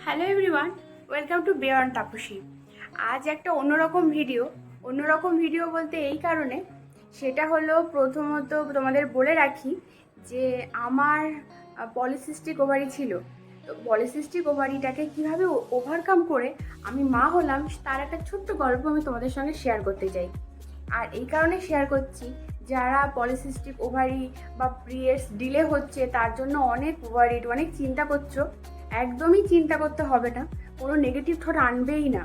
Hello everyone, welcome to beyond Tapasi. আজ একটা অন্যরকম ভিডিও বলতে এই কারণে, সেটা হলো প্রথমত তোমাদের বলে রাখি যে আমার পলিসিস্টিক ওভারি ছিল। তো পলিসিস্টিক ওভারিটাকে কীভাবে ওভারকাম করে আমি মা হলাম তার একটা ছোট্ট গল্প আমি তোমাদের সঙ্গে শেয়ার করতে চাই। আর এই কারণে শেয়ার করছি, যারা পলিসিস্টিক ওভারি বা পিরিয়ডস ডিলে হচ্ছে তার জন্য অনেক ওয়ারিড, অনেক চিন্তা করছো, একদমই চিন্তা করতে হবে না, কোনো নেগেটিভ থট আনবেই না।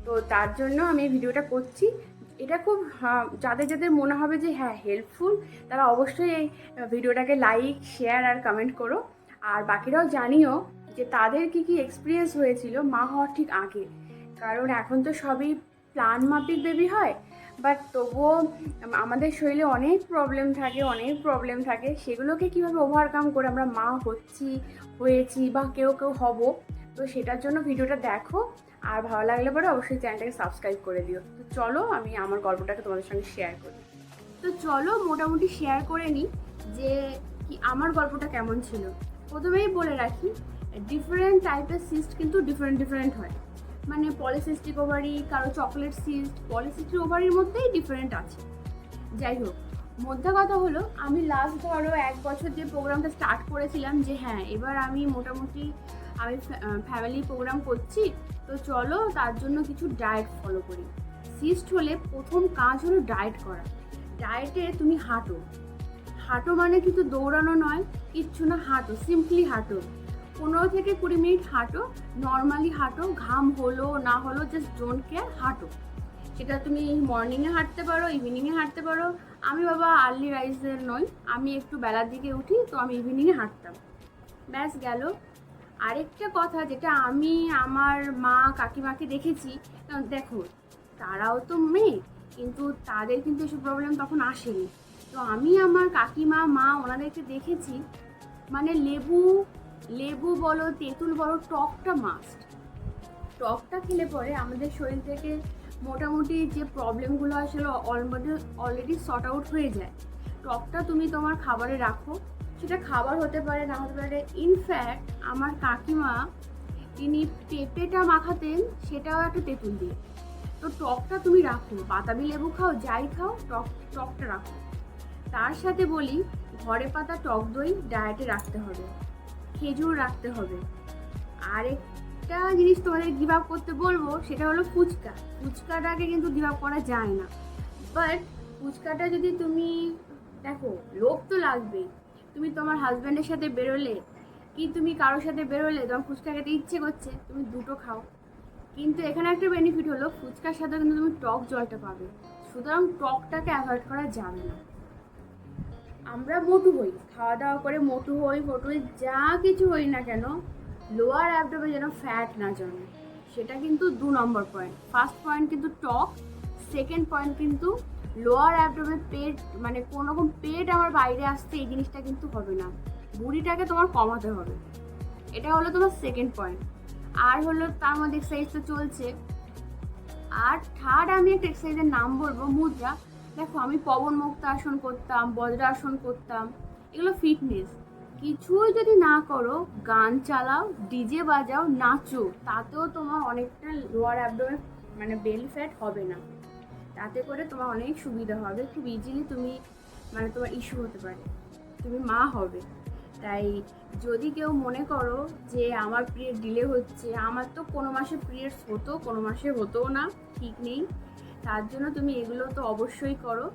তো তার জন্য আমি এই ভিডিওটা করছি। এটা খুব যাদের যাদের মনে হবে যে হ্যাঁ হেল্পফুল, তারা অবশ্যই এই ভিডিওটাকে লাইক, শেয়ার আর কমেন্ট করো। আর বাকিরাও জানিও যে তাদের কী কী এক্সপিরিয়েন্স হয়েছিল মা হওয়ার ঠিক আগে। কারণ এখন তো সবই প্ল্যান মাফিক বেবি হয়, বাট তবুও আমাদের শরীরে অনেক প্রবলেম থাকে, সেগুলোকে কীভাবে ওভারকাম করে আমরা মা হয়েছি বা কেউ হব। তো সেটার জন্য ভিডিওটা দেখো, আর ভালো লাগলে পরে অবশ্যই চ্যানেলটাকে সাবস্ক্রাইব করে দিও। তো চলো আমি আমার গল্পটাকে তোমাদের সঙ্গে শেয়ার করি। তো চলো মোটামুটি শেয়ার করে নিই যে কি আমার গল্পটা কেমন ছিল। প্রথমেই বলে রাখি, ডিফারেন্ট টাইপের সিস্ট কিন্তু ডিফারেন্ট হয়। মানে পলিসিস্টিক ওভারি, কারো চকলেট সিস্ট, পলিসিস্টিক ওভারির মধ্যেই ডিফারেন্ট আছে। যাই হোক, মধ্যে কথা হলো, আমি লাস্ট ধরো 1 বছর যে প্রোগ্রামটা স্টার্ট করেছিলাম যে হ্যাঁ এবার আমি মোটামুটি আমি ফ্যামিলি প্রোগ্রাম করছি, তো চলো তার জন্য কিছু ডায়েট ফলো করি। সিস্ট হলে প্রথম কাজ হলো ডায়েট করা। ডায়েটে তুমি হাঁটো মানে কিন্তু দৌড়ানো নয়, কিচ্ছু না, হাঁটো, সিম্পলি হাঁটো, 15 থেকে 20 মিনিট হাঁটো, নর্মালি হাঁটো, ঘাম হলো না হলো জাস্ট ডোন্ট কেয়ার, হাঁটো। সেটা তুমি মর্নিংয়ে হাঁটতে পারো, ইভিনিংয়ে হাঁটতে পারো। আমি বাবা আর্লি রাইজের নই, আমি একটু বেলার দিকে উঠি, তো আমি ইভিনিংয়ে হাঁটতাম, ব্যাস গেল। আরেকটা কথা যেটা আমি আমার মা কাকিমাকে দেখেছি, দেখো তারাও তো মেয়ে, কিন্তু তাদের কিন্তু এসব প্রবলেম তখন আসেনি। তো আমি আমার কাকিমা, মা ওনাদেরকে দেখেছি, মানে লেবু বলো, তেঁতুল বলো, টকটা মাস্ট। টকটা খেলে পরে আমাদের শরীর থেকে মোটামুটি যে প্রবলেমগুলো হয় সেগুলো অলরেডি সর্ট আউট হয়ে যায়। টকটা তুমি তোমার খাবারে রাখো, সেটা খাবার হতে পারে, না হতে পারে। ইনফ্যাক্ট আমার কাকিমা তিনি পেঁপেটা মাখাতেন, সেটাও একটা তেঁতুল দিয়ে। তো টকটা তুমি রাখো, বাতাবি লেবু খাও, যাই খাও, টকটা রাখো। তার সাথে বলি, ঘরে পাতা টক দই ডায়েটে রাখতে হবে, খেজুর রাখতে হবে। আরেকটা জিনিস তোমাদের গিভ আপ করতে বলবো, সেটা হলো ফুচকাটাকে কিন্তু গিভ আপ করা যায় না। বাট ফুচকাটা যদি তুমি দেখো, লোভ তো লাগবেই। তুমি তোমার হাজব্যান্ডের সাথে বেরোলে কি তুমি কারোর সাথে বেরোলে তোমার ফুচকা খেতে ইচ্ছে করছে, তুমি দুটো খাও। কিন্তু এখানে একটা বেনিফিট হলো, ফুচকার সাথে কিন্তু তুমি টক জলটা পাবে, সুতরাং টকটাকে অ্যাভয়েড করা যাবে না। আমরা মোটু হই, খাওয়া দাওয়া করে মোটু হই, যা কিছু হই না কেন, লোয়ার অ্যাবডোমে যেন ফ্যাট না জমে, সেটা কিন্তু 2 নম্বর পয়েন্ট। ফার্স্ট পয়েন্ট কিন্তু টক, সেকেন্ড পয়েন্ট কিন্তু লোয়ার অ্যাবডোমে পেট, মানে কোনো রকম পেট আমার বাইরে আসছে, এই জিনিসটা কিন্তু হবে না, বুড়িটাকে তোমার কমাতে হবে। এটা হলো তোমার সেকেন্ড পয়েন্ট। আর হলো তার মধ্যে এক্সারসাইজ তো চলছে। আর থার্ড আমি একটা এক্সারসাইজের নাম বলবো, মুদ্রা। দেখো আমি পবন মুক্ত আসন করতাম, বজ্রাসন করতাম, এগুলো ফিটনেস। কিছুই যদি না করো, গান চালাও, ডিজে বাজাও, নাচো, তাতেও তোমার অনেকটা লোয়ার অ্যাবডোমেন মানে বেলি ফ্যাট হবে না। তাতে করে তোমার অনেক সুবিধা হবে, খুব ইজিলি তুমি মানে তোমার ইস্যু হতে পারে, তুমি মা হবে। তাই যদি কেউ মনে করো যে আমার পিরিয়ড ডিলে হচ্ছে, আমার তো কোনো মাসে পিরিয়ডস হতো, কোনো মাসে হতোও না, ঠিক নেই, তার জন্য তুমি এগুলো তো অবশ্যই করো।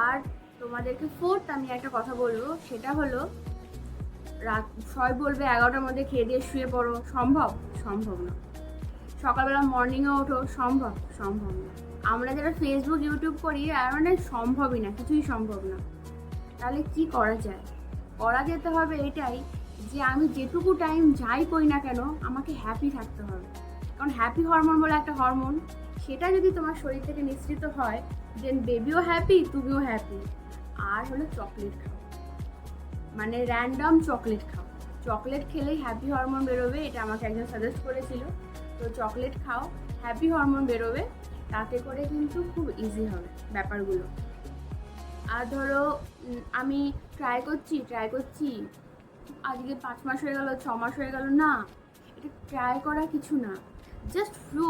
আর তোমাদেরকে ফোর্থ আমি একটা কথা বলবো, সেটা হলো রাত সবাই বলবে 11টার মধ্যে খেয়ে দিয়ে শুয়ে পড়ো, সম্ভব না। সকালবেলা মর্নিংয়ে ওঠো, সম্ভব না। আমরা যারা ফেসবুক ইউটিউব করি, আর মানে সম্ভবই না, কিছুই সম্ভব না। তাহলে কি করা যায়? করা যেতে হবে এটাই যে আমি যেটুকু টাইম যাই করি না কেন, আমাকে হ্যাপি থাকতে হবে। কারণ হ্যাপি হরমোন বলে একটা হরমোন, সেটা যদি তোমার শরীর থেকে নিঃসৃত হয়, দেন বেবিও হ্যাপি, তুমিও হ্যাপি। আর হলো চকলেট খাও, মানে র্যান্ডম চকলেট খাও। চকলেট খেলেই হ্যাপি হরমোন বেরোবে, এটা আমাকে একজন সাজেস্ট করেছিল। তো চকলেট খাও, হ্যাপি হরমোন বেরোবে, তাতে করে কিন্তু খুব ইজি হবে ব্যাপারগুলো। আর ধরো আমি ট্রাই করছি, আজকে 5 মাস হয়ে গেল, 6 মাস হয়ে গেল, না, এটা ট্রাই করা কিছু না, জাস্ট ফ্লো,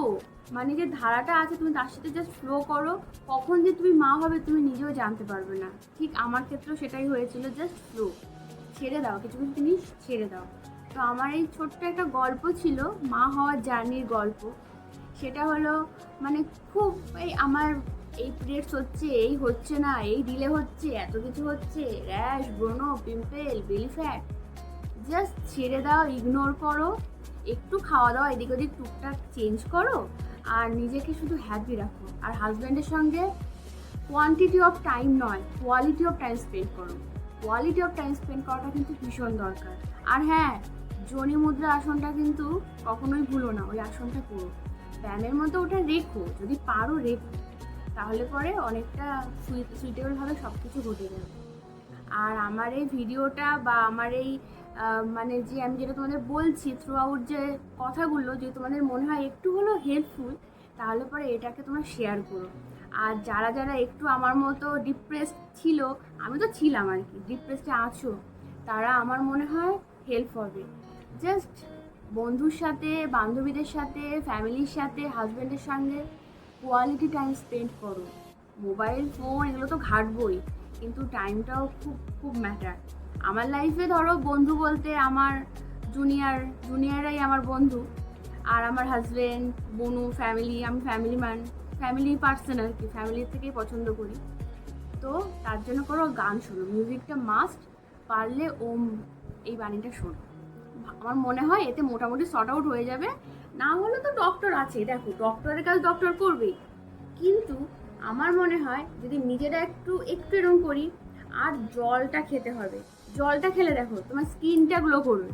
মানে যে ধারাটা আছে তুমি তার সাথে জাস্ট ফ্লো করো। কখন যে তুমি মা হবে তুমি নিজেও জানতে পারবে না। ঠিক আমার ক্ষেত্রেও সেটাই হয়েছিল, জাস্ট ফ্লো, ছেড়ে দাও, কিছু কিছু জিনিস ছেড়ে দাও। তো আমার এই ছোট্ট একটা গল্প ছিল, মা হওয়ার জার্নির গল্প। সেটা হলো মানে খুব আমার এই পিরিয়ডস হচ্ছে, এই হচ্ছে না, এই ডিলে হচ্ছে, এত কিছু হচ্ছে, র্যাশ, ব্রণ, পিম্পল, বেলি ফ্যাট, জাস্ট ছেড়ে দাও, ইগনোর করো, একটু খাওয়া দাওয়া এদিক ওদিক টুকটাক চেঞ্জ করো, আর নিজেকে শুধু হ্যাপি রাখো। আর হাজব্যান্ডের সঙ্গে কোয়ান্টিটি অফ টাইম নয়, কোয়ালিটি অফ টাইম স্পেন্ড করো। কোয়ালিটি অফ টাইম স্পেন্ড করাটা কিন্তু ভীষণ দরকার। আর হ্যাঁ, যোনি মুদ্রা আসনটা কিন্তু কখনোই ভুলো না, ওই আসনটা করো, ব্যায়ামের মতো ওটা রেখো, যদি পারো রেখো, তাহলে পরে অনেকটা সুইটেবলভাবে সব কিছু ঘটে যাবে। আর আমার এই ভিডিওটা বা আমার এই মানে যে আমি যেটা তোমাদের বলছি থ্রু আউট যে কথাগুলো, যে তোমাদের মনে হয় একটু হলেও হেল্পফুল, তাহলে পরে এটাকে তোমরা শেয়ার করো। আর যারা যারা একটু আমার মতো ডিপ্রেসড ছিল, আমি তো ছিলাম আর কি, ডিপ্রেসডে আছো, তারা আমার মনে হয় হেল্প হবে। জাস্ট বন্ধুর সাথে, বান্ধবীদের সাথে, ফ্যামিলির সাথে, হাজব্যান্ডের সঙ্গে কোয়ালিটি টাইম স্পেন্ড করো। মোবাইল ফোন এগুলো তো ঘাটবই, কিন্তু টাইমটাও খুব খুব ম্যাটার। আমার লাইফে ধরো বন্ধু বলতে আমার জুনিয়ররাই আমার বন্ধু, আর আমার হাজব্যান্ড, বনু, ফ্যামিলি, আমি ফ্যামিলি পার্সন আর কি, ফ্যামিলির থেকেই পছন্দ করি। তো তার জন্য করো গান শোনো, মিউজিকটা মাস্ট, পারলে ওম এই বাণীটা শোনো। আমার মনে হয় এতে মোটামুটি শর্ট আউট হয়ে যাবে। না হলে তো ডক্টর আছে, দেখো ডক্টরের কাজ ডক্টর করবেই, কিন্তু আমার মনে হয় যদি নিজেরা একটু একটু এরকম করি। আর জলটা খেতে হবে, জলটা খেলে দেখো তোমার স্কিনটা গ্লো করবে।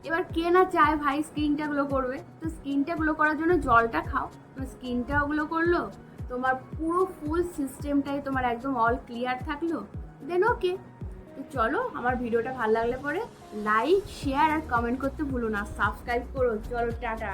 এবার কে না চায় ভাই স্কিনটা গ্লো করবে, তো স্কিনটা গ্লো করার জন্য জলটা খাও, তোমার স্কিনটাও গ্লো করলো, তোমার পুরো ফুল সিস্টেমটাই তোমার একদম অল ক্লিয়ার থাকলো, দেন ওকে। তো চলো, আমার ভিডিওটা ভালো লাগলে পরে লাইক, শেয়ার আর কমেন্ট করতে ভুলো না, সাবস্ক্রাইব করো। চলো, টাটা।